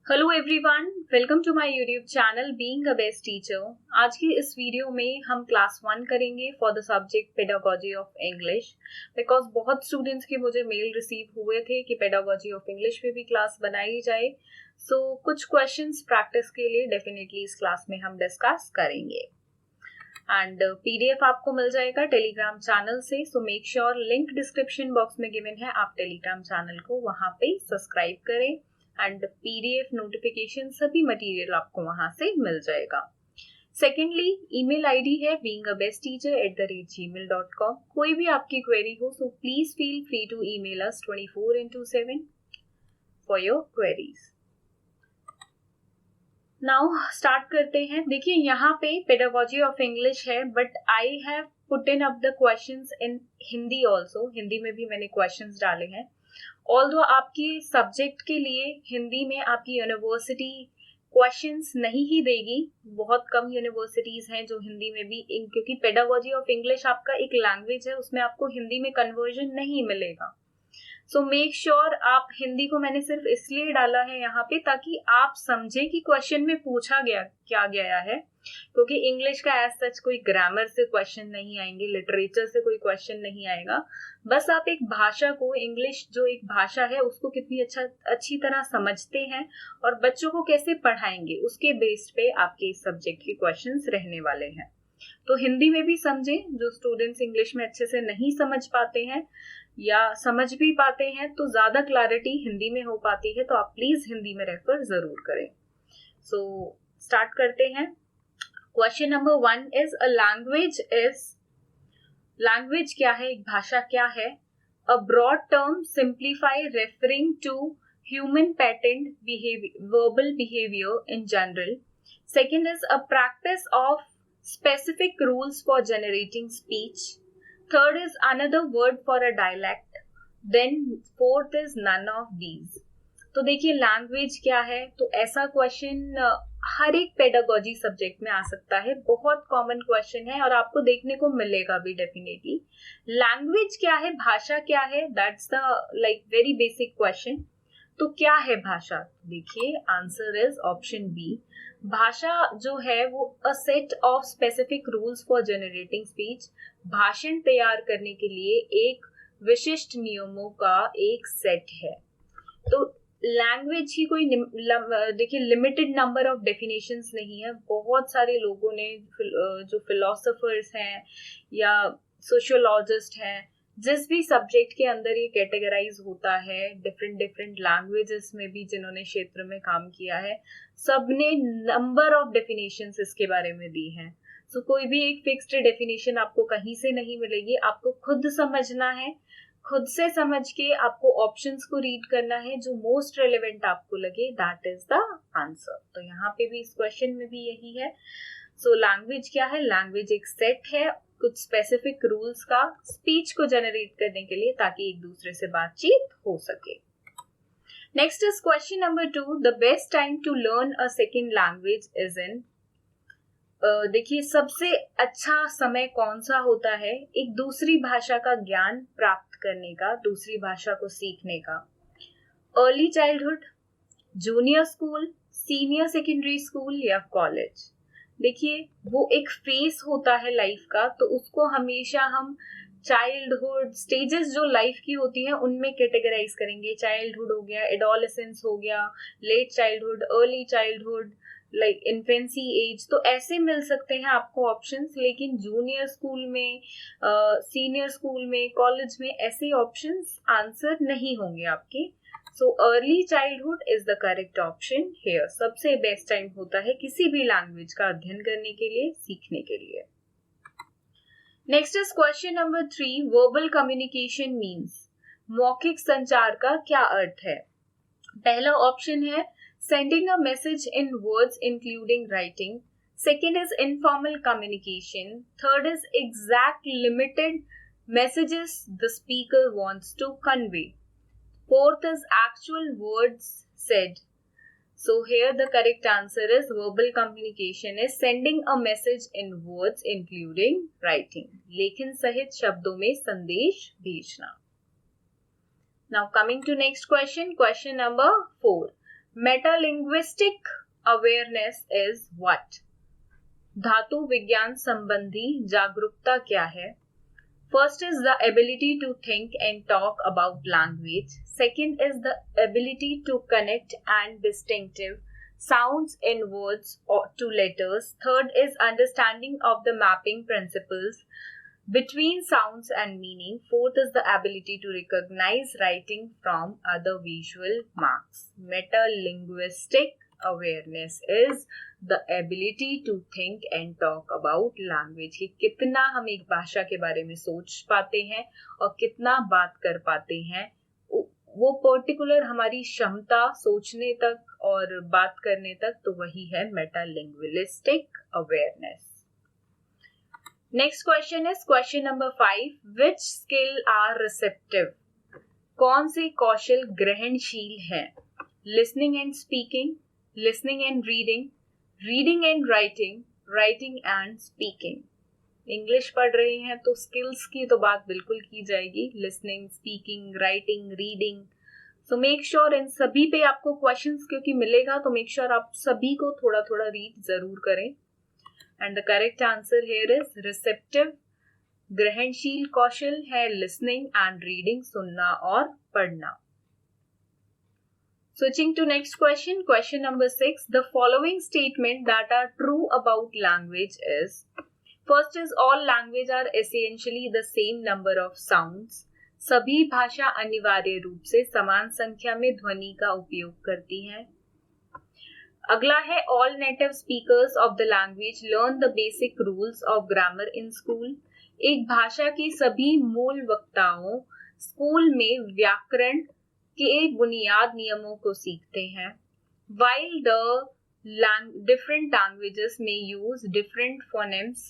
Hello everyone, welcome to my YouTube channel being a best teacher. आज की इस video में हम क्लास 1 करेंगे for the subject pedagogy of English. Because बहुत स्टूडेंट्स के मुझे मेल रिसीव हुए थे कि पेडागोजी ऑफ इंग्लिश में भी क्लास बनाई जाए। सो कुछ क्वेश्चंस प्रैक्टिस के लिए डेफिनेटली इस क्लास में हम डिस्कस करेंगे एंड पीडीएफ आपको मिल जाएगा टेलीग्राम चैनल से। सो make sure link description box में गिवन है, आप टेलीग्राम चैनल को वहां पे सब्सक्राइब करें एंड पीडीएफ नोटिफिकेशन सभी मटेरियल आपको वहां से मिल जाएगा। सेकेंडली, ईमेल आईडी है beingabestteacher@gmail.com। कोई भी आपकी क्वेरी हो so please feel free to email us 24/7 for your queries. Now start करते हैं। देखिए यहाँ पे पेडागोजी ऑफ इंग्लिश है, but I have put in up the questions in Hindi also. Hindi में भी मैंने क्वेश्चंस डाले हैं। ऑल्दो आपकी सब्जेक्ट के लिए हिंदी में आपकी यूनिवर्सिटी क्वेश्चंस नहीं ही देगी, बहुत कम यूनिवर्सिटीज हैं जो हिंदी में भी, क्योंकि पेडागोजी ऑफ इंग्लिश आपका एक लैंग्वेज है, उसमें आपको हिंदी में कन्वर्जन नहीं मिलेगा। सो मेक श्योर आप हिंदी को मैंने सिर्फ इसलिए डाला है यहाँ पे ताकि आप समझे कि क्वेश्चन में पूछा क्या गया है, क्योंकि इंग्लिश का एज सच कोई ग्रामर से क्वेश्चन नहीं आएंगे, लिटरेचर से कोई क्वेश्चन नहीं आएगा। बस आप एक भाषा को, इंग्लिश जो एक भाषा है उसको कितनी अच्छी तरह समझते हैं और बच्चों को कैसे पढ़ाएंगे, उसके बेस पे आपके इस सब्जेक्ट के क्वेश्चंस रहने वाले हैं। तो हिंदी में भी समझें, जो स्टूडेंट्स इंग्लिश में अच्छे से नहीं समझ पाते हैं या समझ भी पाते हैं तो ज्यादा क्लैरिटी हिंदी में हो पाती है, तो आप प्लीज हिंदी में रेफर जरूर करें। सो स्टार्ट करते हैं। Question number 1 is a language is, language क्या है, एक भाषा क्या है? A broad term simplify referring to human pattern verbal behaviour in general. Second is a practice of specific rules for generating speech. Third is another word for a dialect. Then fourth is none of these. तो देखिए language क्या है, तो ऐसा question हर एक pedagogy subject में आ सकता है, बहुत कॉमन क्वेश्चन है और आपको देखने को मिलेगा भी डेफिनेटली। लैंग्वेज क्या है, भाषा क्या है, that's the like very basic question. तो क्या है भाषा? देखिए आंसर इज ऑप्शन बी। भाषा जो है वो a set of specific rules for generating speech, भाषण तैयार करने के लिए एक विशिष्ट नियमों का एक सेट है। तो लैंग्वेज ही कोई देखिए लिमिटेड नंबर ऑफ डेफिनेशंस नहीं है। बहुत सारे लोगों ने, जो फिलोसोफर्स हैं या सोशियोलॉजिस्ट हैं, जिस भी सब्जेक्ट के अंदर ये कैटेगराइज होता है, डिफरेंट लैंग्वेजेस में भी जिन्होंने क्षेत्र में काम किया है, सबने नंबर ऑफ डेफिनेशंस इसके बारे में दी हैं। सो कोई भी एक फिक्स्ड डेफिनेशन आपको कहीं से नहीं मिलेगी, आपको खुद समझना है, खुद से समझ के आपको ऑप्शंस को रीड करना है, जो मोस्ट रेलेवेंट आपको लगे दैट इज द आंसर। तो यहाँ पे भी इस क्वेश्चन में भी यही है। सो लैंग्वेज क्या है? लैंग्वेज एक सेट है कुछ स्पेसिफिक रूल्स का स्पीच को जनरेट करने के लिए, ताकि एक दूसरे से बातचीत हो सके। Next is question number 2, the best time to learn a second language is in. देखिए सबसे अच्छा समय कौन सा होता है एक दूसरी भाषा का ज्ञान प्राप्त करने का, दूसरी भाषा को सीखने का? Early childhood, junior school, senior secondary school या कॉलेज? देखिए वो एक फेस होता है लाइफ का, तो उसको हमेशा हम चाइल्डहुड स्टेजेस जो लाइफ की होती है उनमें कैटेगराइज करेंगे। चाइल्डहुड हो गया, एडोलेसेंस हो गया, late childhood, early childhood, like infancy age, तो ऐसे मिल सकते हैं आपको ऑप्शंस। लेकिन जूनियर स्कूल में, सीनियर स्कूल में, कॉलेज में ऐसे ऑप्शंस आंसर नहीं होंगे आपके। So early childhood is the correct option here. सबसे बेस्ट टाइम होता है किसी भी लैंग्वेज का अध्ययन करने के लिए, सीखने के लिए। Next is question number 3, verbal communication means. मौखिक संचार का क्या अर्थ है? पहला ऑप्शन है sending a message in words including writing. Second is informal communication. Third is exact limited messages the speaker wants to convey. Fourth is actual words said. So here the correct answer is verbal communication is sending a message in words including writing. लेखन सहित शब्दों में संदेश भेजना। Now coming to next question, question number 4. Metalinguistic awareness is what? धातु विज्ञान संबंधी जागरूकता क्या है? First is the ability to think and talk about language. Second is the ability to connect and distinctive sounds in words or to letters. Third is understanding of the mapping principles between sounds and meaning. Fourth is the ability to recognize writing from other visual marks. Metalinguistic awareness is the ability to think and talk about language. कि कितना हम एक भाषा के बारे में सोच पाते हैं और कितना बात कर पाते हैं, वो पर्टिकुलर हमारी क्षमता सोचने तक और बात करने तक, तो वही है metalinguistic awareness. Next question is question number 5. Which skill are receptive? कौन से कौशल ग्रहणशील हैं? Listening and speaking, listening and reading, reading and writing, writing and speaking. English पढ़ रहे हैं तो स्किल्स की तो बात बिल्कुल की जाएगी. Listening, speaking, writing, reading. So make sure इन सभी पे आपको क्वेश्चंस क्योंकि मिलेगा, तो मेक श्योर आप सभी को थोड़ा थोड़ा रीड जरूर करें. And the correct answer here is receptive. ग्रहणशील कौशल है लिसनिंग एंड रीडिंग, सुनना और पढ़ना. Switching to next question, question number 6. The following statement that are true about language is, first is all language are essentially the same number of sounds. सभी भाषा अनिवार्य रूप से समान संख्या में ध्वनि का उपयोग करती हैं. अगला है all native speakers of the language learn the basic rules of grammar in school. एक भाषा के सभी मूल वक्ताओं स्कूल में व्याकरण के बुनियाद नियमों को सीखते हैं. While the different languages may use different phonemes,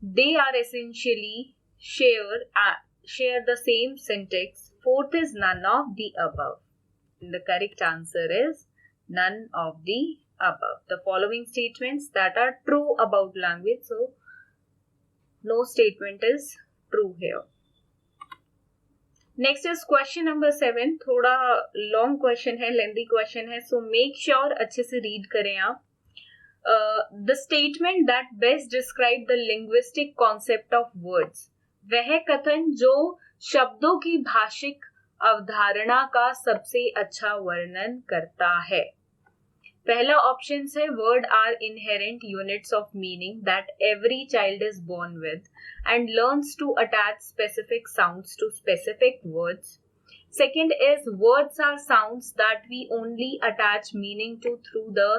they are essentially share the same syntax. Fourth is none of the above. And the correct answer is none of the above. The following statements that are true about language, so no statement is true here. Next is question number 7. थोड़ा long question है, lengthy question है, सो make sure अच्छे से read करें आप. The statement that best describe the linguistic concept of words. वह कथन जो शब्दों की भाषिक अवधारणा का सबसे अच्छा वर्णन करता है. पहला ऑप्शन है word are inherent units of meaning that every child is born with and learns to attach specific sounds to specific words. Second is words are sounds that we only attach meaning to through the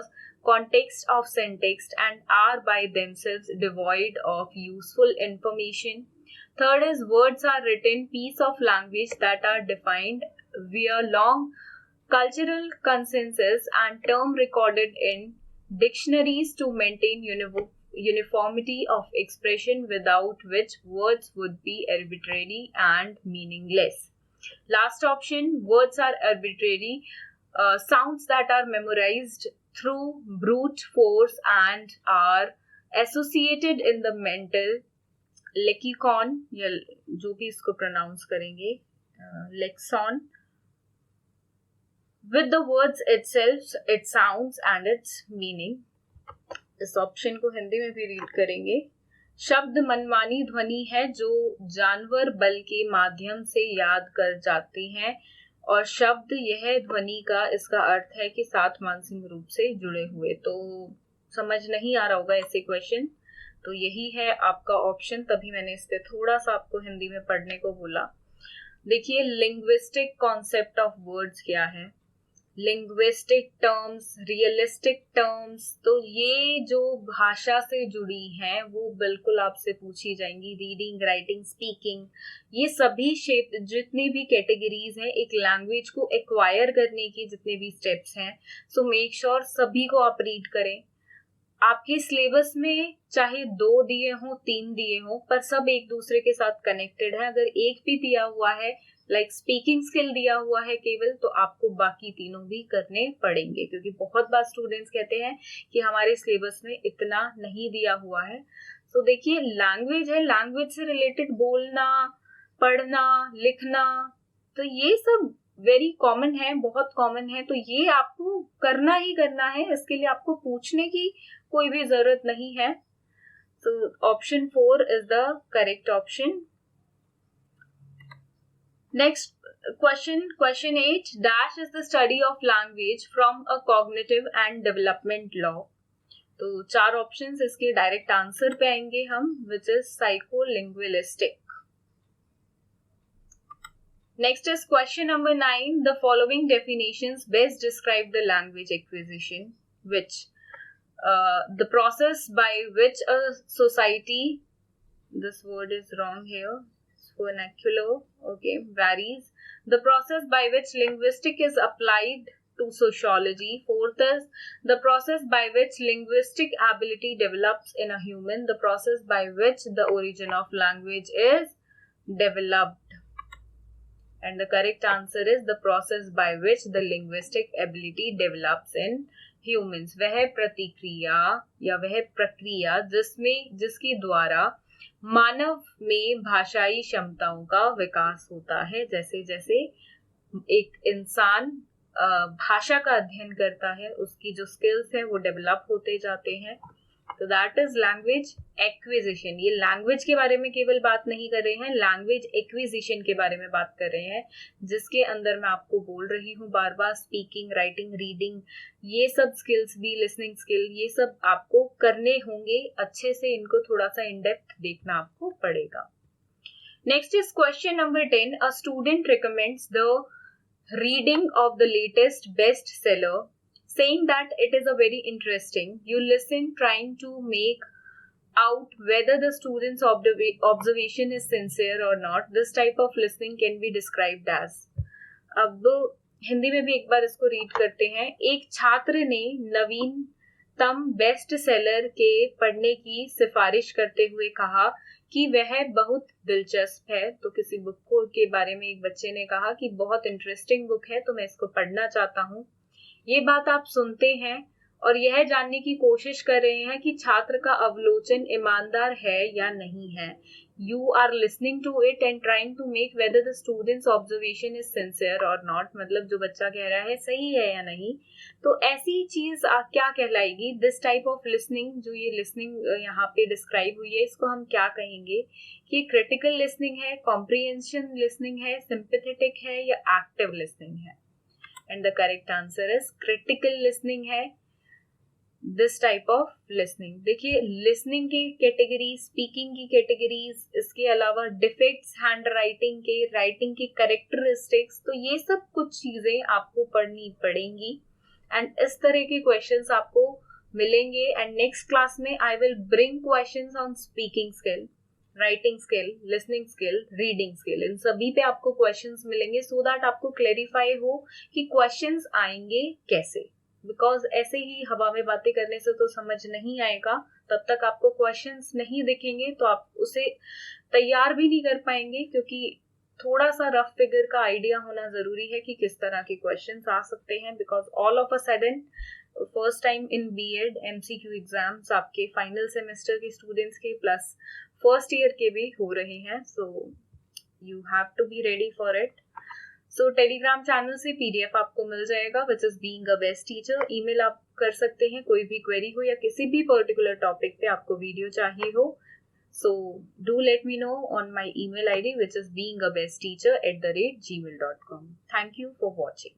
context of syntax and are by themselves devoid of useful information. Third is words are written piece of language that are defined via long cultural consensus and term recorded in dictionaries to maintain uniformity of expression without which words would be arbitrary and meaningless. Last option, words are arbitrary sounds that are memorized through brute force and are associated in the mental lexicon, या जो भी इसको pronounce करेंगे lexicon, with the words itself, its sounds and its meaning. इस option को हिंदी में भी read करेंगे. शब्द मनमानी ध्वनि है जो जानवर बल के माध्यम से याद कर जाती हैं और शब्द यह ध्वनि का इसका अर्थ है कि साथ मानसिक रूप से जुड़े हुए. तो समझ नहीं आ रहा होगा ऐसे क्वेश्चन, तो यही है आपका ऑप्शन, तभी मैंने इस पे थोड़ा सा आपको हिंदी में पढ़ने को बोला. देखिए लिंग्विस्टिक कॉन्सेप्ट ऑफ वर्ड्स क्या है. लिंग्विस्टिक टर्म्स, रियलिस्टिक टर्म्स, तो ये जो भाषा से जुड़ी हैं वो बिल्कुल आपसे पूछी जाएंगी. रीडिंग, राइटिंग, स्पीकिंग, ये सभी क्षेत्र जितनी भी कैटेगरीज हैं एक लैंग्वेज को एक्वायर करने की जितने भी स्टेप्स हैं, सो मेक श्योर सभी को आप रीड करें. आपके सिलेबस में चाहे 2 दिए हों 3 दिए हों, पर सब एक दूसरे के साथ कनेक्टेड है. अगर एक भी दिया हुआ है लाइक स्पीकिंग स्किल दिया हुआ है केवल, तो आपको बाकी तीनों भी करने पड़ेंगे, क्योंकि बहुत बार स्टूडेंट्स कहते हैं कि हमारे सिलेबस में इतना नहीं दिया हुआ है. सो देखिए लैंग्वेज है, लैंग्वेज से रिलेटेड बोलना, पढ़ना, लिखना, तो ये सब वेरी कॉमन है, बहुत कॉमन है, तो ये आपको करना ही करना है, इसके लिए आपको पूछने की कोई भी जरूरत नहीं है. So option 4 is the correct option. Next question 8. Dash is the study of language from a cognitive and development law. तो 4 ऑप्शंस इसके डायरेक्ट आंसर पे आएंगे हम, which is psycholinguistic. Next is question number 9. The following definitions best describe the language acquisition, which the process by which a society, this word is wrong here, vernacular, okay, varies. The process by which linguistic is applied to sociology. Fourth is the process by which linguistic ability develops in a human. The process by which the origin of language is developed. And the correct answer is the process by which the linguistic ability develops in humans. वह प्रतिक्रिया या वह प्रक्रिया जिसके द्वारा मानव में भाषाई क्षमताओं का विकास होता है. जैसे जैसे एक इंसान भाषा का अध्ययन करता है, उसकी जो स्किल्स है वो डेवलप होते जाते हैं. तो दैट इज लैंग्वेज एक्विजिशन. ये लैंग्वेज के बारे में केवल बात नहीं कर रहे हैं, लैंग्वेज एक्विजिशन के बारे में बात कर रहे हैं, जिसके अंदर मैं आपको बोल रही हूँ बार बार, स्पीकिंग, राइटिंग, रीडिंग, ये सब स्किल्स भी, लिसनिंग स्किल, ये सब आपको करने होंगे अच्छे से. इनको थोड़ा सा इन डेप्थ देखना आपको पड़ेगा. Next is question number 10. A student recommends the reading of the latest best seller, saying that it is a very interesting. You listen trying to make out whether the student's observation is sincere or not. This type of listening can be described as. अब हिंदी में भी एक बार इसको read करते हैं. एक छात्र ने नवीनतम बेस्ट सेलर के पढ़ने की सिफारिश करते हुए कहा कि वह बहुत दिलचस्प है. तो किसी बुक के बारे में एक बच्चे ने कहा कि बहुत इंटरेस्टिंग बुक है, तो मैं इसको पढ़ना चाहता हूँ. ये बात आप सुनते हैं और यह जानने की कोशिश कर रहे हैं कि छात्र का अवलोकन ईमानदार है या नहीं है. You are listening to it and trying to make whether the students observation is sincere और नॉट. मतलब जो बच्चा कह रहा है सही है या नहीं. तो ऐसी चीज क्या कहलाएगी? दिस टाइप ऑफ लिसनिंग, जो ये लिसनिंग यहाँ पे डिस्क्राइब हुई है, इसको हम क्या कहेंगे कि क्रिटिकल लिसनिंग है, कॉम्प्रिहेंशन लिसनिंग है, सिंपैथेटिक है या एक्टिव लिसनिंग है. And the correct answer is critical listening है. This type of listening. देखिए listening की कैटेगरीज, स्पीकिंग की कैटेगरीज, इसके अलावा डिफेक्ट्स हैंड राइटिंग के, राइटिंग की करेक्टरिस्टिक्स, तो ये सब कुछ चीजें आपको पढ़नी पड़ेंगी. एंड इस तरह के क्वेश्चंस आपको मिलेंगे. एंड नेक्स्ट क्लास में I will bring questions on speaking skill, writing skill, listening skill, reading skill. इन सभी पे आपको क्वेश्चंस मिलेंगे सो दैट आपको क्लेरिफाई हो कि क्वेश्चंस आएंगे कैसे. बिकॉज ऐसे ही हवा में बातें करने से तो समझ नहीं आएगा. तब तक आपको क्वेश्चंस नहीं दिखेंगे तो आप उसे तैयार भी नहीं कर पाएंगे, क्योंकि थोड़ा सा रफ फिगर का आइडिया होना जरूरी है कि किस तरह के क्वेश्चंस आ सकते हैं. Because all of a sudden first time in BEd MCQ exams आपके फाइनल सेमेस्टर के स्टूडेंट्स के प्लस फर्स्ट ईयर के भी हो रहे हैं. So you have to be ready for it. So Telegram channel से पीडीएफ आपको मिल जाएगा, which is being a best teacher. Email आप कर सकते हैं कोई भी क्वेरी हो या किसी भी पर्टिकुलर टॉपिक पे आपको वीडियो चाहिए हो. So do let me know on my email ID, which is beingabestteacher@gmail.com. Thank you for watching.